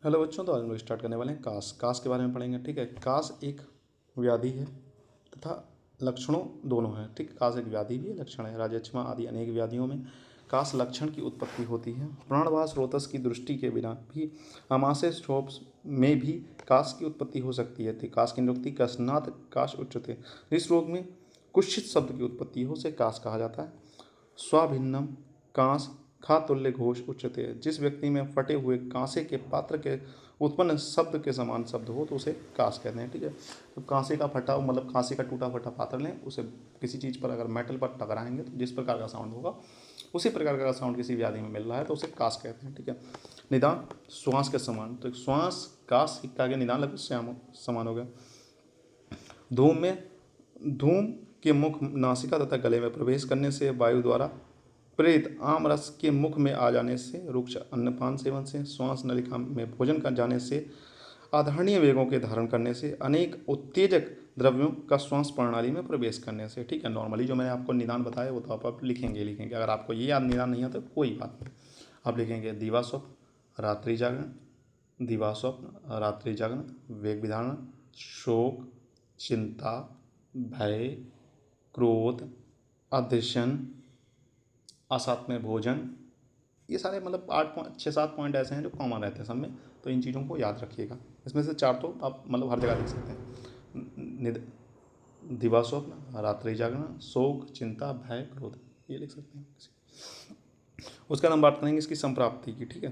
Hello बच्चों, तो आज हम लोग स्टार्ट करने वाले हैं कास। कास के बारे में पढ़ेंगे। ठीक है, कास एक व्याधि है तथा लक्षणों दोनों हैं। ठीक, कास एक व्याधि भी है, लक्षण है। राजक्षमा आदि अनेक व्याधियों में कास लक्षण की उत्पत्ति होती है। प्राणवास रोतस की दृष्टि के बिना भी आमाशय स्ट्रोप्स में भी कास की उत्पत्ति हो सकती है। कास की निरुक्ति कसनाथ काश उच्चते। इस रोग में कुत्सित शब्द की उत्पत्ति हो से कास कहा जाता है। स्वाभिन्नम कांस खातुल्य घोष उच्चते। जिस व्यक्ति में फटे हुए कांसे के पात्र के उत्पन्न शब्द के समान शब्द हो तो उसे कांस कहते हैं। ठीक है, तो कांसे का फटा मतलब कांसे का टूटा फटा पात्र लें, उसे किसी चीज़ पर अगर मेटल पर टकराएंगे तो जिस प्रकार का साउंड होगा उसी प्रकार का साउंड किसी व्याधि में मिल रहा है तो उसे कांस कहते हैं। ठीक है, निदान श्वास के समान, तो श्वास कांस का आगे निदान लगभग समान हो गया। धूम के मुख नासिका तथा गले में प्रवेश करने से, वायु द्वारा प्रेरित आम रस के मुख में आ जाने से, रुक्ष अन्नपान सेवन से, श्वास नलिका में भोजन कर जाने से, आधारणीय वेगों के धारण करने से, अनेक उत्तेजक द्रव्यों का श्वास प्रणाली में प्रवेश करने से। ठीक है, नॉर्मली जो मैंने आपको निदान बताया वो तो आप लिखेंगे। अगर आपको ये याद निदान नहीं आता तो कोई बात नहीं, आप लिखेंगे दिवास्वप्न रात्रि जागरण, दिवास्वप्न रात्रि जागरण, वेग विधारण, शोक, चिंता, भय, क्रोध, अधीशन, असात में भोजन। ये सारे मतलब 6-7 पॉइंट ऐसे हैं जो कॉमन रहते हैं सब में, तो इन चीज़ों को याद रखिएगा। इसमें से 4 तो आप मतलब हर जगह लिख सकते हैं। दिवास्वप्न रात्रि जागरण, शोक, चिंता, भय, क्रोध, ये लिख सकते हैं। उसका हम बात करेंगे इसकी संप्राप्ति की। ठीक है,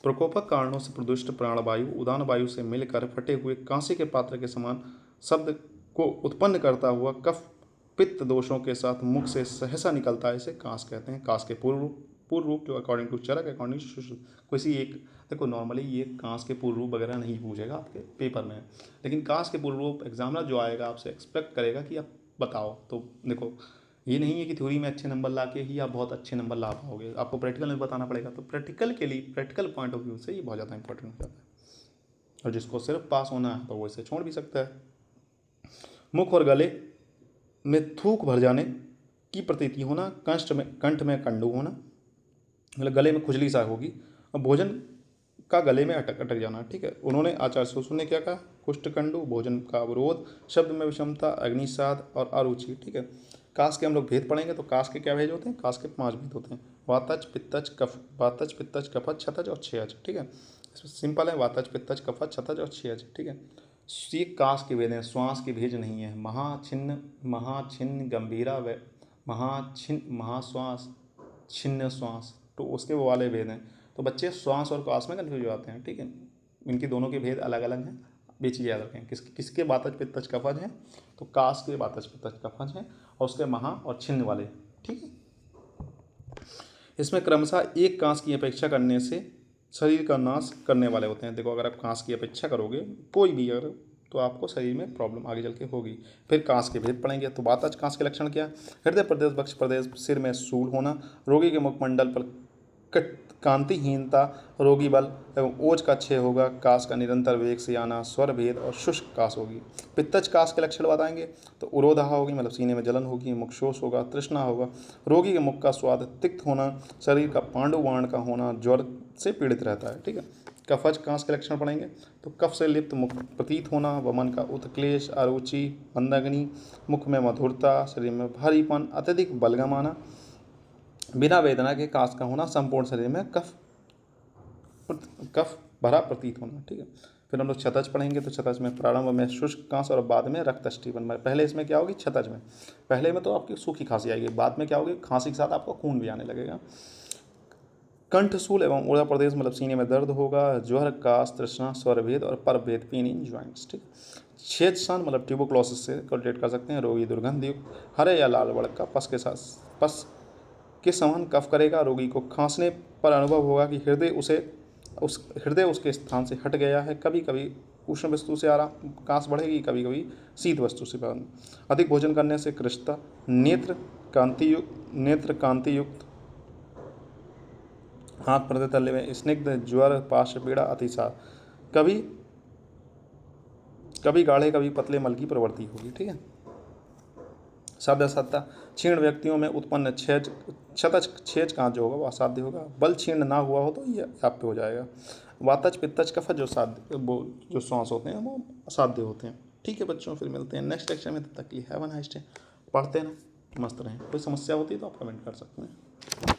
प्रकोपक कारणों से प्रदुष्ट प्राणवायु उदान वायु से मिलकर फटे हुए कांसे के पात्र के समान शब्द को उत्पन्न करता हुआ कफ पित्त दोषों के साथ मुख से सहसा निकलता है, इसे कांस कहते हैं। कांस के पूर्व रूप जो according to Charak, according to किसी एक, देखो नॉर्मली ये कांस के पूर्व रूप वगैरह नहीं पूछेगा आपके पेपर में, लेकिन कांस के पूर्व रूप एग्जामिनर जो आएगा आपसे एक्सपेक्ट करेगा कि आप बताओ। तो देखो ये नहीं है कि थ्योरी में अच्छे नंबर ला के ही आप बहुत अच्छे नंबर ला पाओगे, आपको प्रैक्टिकल में बताना पड़ेगा। तो प्रैक्टिकल के लिए, प्रैक्टिकल पॉइंट ऑफ व्यू से ये बहुत ज़्यादा इंपॉर्टेंट हो जाता है। और जिसको सिर्फ पास होना है तो वो इसे छोड़ भी सकता है। मुख और गले में थूक भर जाने की प्रतीति होना, कंठ में कंडू होना, मतलब गले में खुजली सा होगी, और भोजन का गले में अटक जाना। ठीक है, उन्होंने आचार्य सुश्रुत ने क्या कहा, कुष्ठकंडु, भोजन का अवरोध, शब्द में विषमता, अग्निसाद और अरुचि। ठीक है, कास के हम लोग भेद पढ़ेंगे तो कास के क्या भेद होते हैं, कास के 5 भेद होते हैं। वातज पित्तज कफ, वातज पित्तज कफज छतज और क्षयज। ठीक है, इसमें सिंपल है, वातज पित्तज कफज छतज और क्षयज। ठीक है, ये कास के भेद हैं, श्वास के भेद नहीं है। महाछिन्न गंभीरा व महाछिन्न महाश्वास छिन्न श्वास, तो उसके वो वाले भेद हैं। तो बच्चे श्वास और कास में कन्फ्यूज हो जाते हैं। ठीक है, इनके दोनों के भेद अलग अलग हैं, बीच याद रखें। किसके वातज पित्तज कफज हैं, तो कास के वातज पित्तज कफज हैं, और उसके महा और छिन्न वाले। ठीक है, इसमें क्रमशः एक कांस की अपेक्षा करने से शरीर का नाश करने वाले होते हैं। देखो अगर आप कांस की अपेक्षा करोगे कोई भी अगर, तो आपको शरीर में प्रॉब्लम आगे चल के होगी। फिर कांस के भेद पढ़ेंगे। तो वातज कांस के लक्षण क्या है, हृदय प्रदेश, वक्ष प्रदेश, सिर में सूल होना, रोगी के मुखमंडल पर कांतिहीनता, रोगी बल एवं ओज का क्षय होगा, कास का निरंतर वेग से आना, स्वर भेद और शुष्क कास होगी। पित्तज कास के लक्षण बताएंगे तो उरोधा होगी, मतलब सीने में जलन होगी, मुखशोष होगा, तृष्णा होगा, रोगी के मुख का स्वाद तिक्त होना, शरीर का पांडुवाण का होना, ज्वर से पीड़ित रहता है। ठीक है, कफज कांस के लक्षण पढ़ेंगे तो कफ से लिप्त मुख प्रतीत होना, वमन का उत्क्लेश, अरुचि, मंदग्नि, मुख में मधुरता, शरीर में भारीपन, अत्यधिक बलगम आना, बिना वेदना के कास का होना, संपूर्ण शरीर में कफ भरा प्रतीत होना। ठीक है, फिर हम लोग छतज पढ़ेंगे तो छतज में प्रारंभ में शुष्क कांस और बाद में रक्तस्टीवन में। पहले इसमें क्या होगी, छतज में पहले में तो आपकी सूखी खांसी आएगी, बाद में क्या होगी, खांसी के साथ आपको खून भी आने लगेगा। कंठशूल एवं ऊर्जा प्रदेश मतलब सीने में दर्द होगा, ज्वर, कास, तृष्णा, स्वरभेद और परभेद, पेन इन ज्वाइंट्स। ठीक, छेद सान मतलब ट्यूबोक्लोसिस से रिलेट कर सकते हैं। रोगी दुर्गंध युक्त हरे या लाल वर्ग का पस के समान कफ करेगा, रोगी को खांसने पर अनुभव होगा कि हृदय उसके स्थान से हट गया है। कभी कभी उष्ण वस्तु से कांस बढ़ेगी, कभी कभी शीत वस्तु से। अधिक भोजन करने से कृष्णता, नेत्र कांति युक्त, हाथ पर्दे तले में स्निग्ध, ज्वर, पार्श्व पीड़ा, अतिसार, कभी गाढ़े कभी पतले मल की प्रवृत्ति होगी। ठीक है, शब्द सत्ता, क्षीण व्यक्तियों में उत्पन्न क्षतज कांच जो होगा वह असाध्य होगा। बल क्षीण ना हुआ हो तो यह व्याप्य हो जाएगा। वातज पित्तज कफज जो साध्य वो जो श्वास होते हैं वो असाध्य होते हैं। ठीक है बच्चों, फिर मिलते हैं नेक्स्ट लेक्चर में, तब तक के लिए हैव अ नाइस डे। पढ़ते रहना, मस्त रहें। कोई समस्या होती है तो आप कमेंट कर सकते हैं।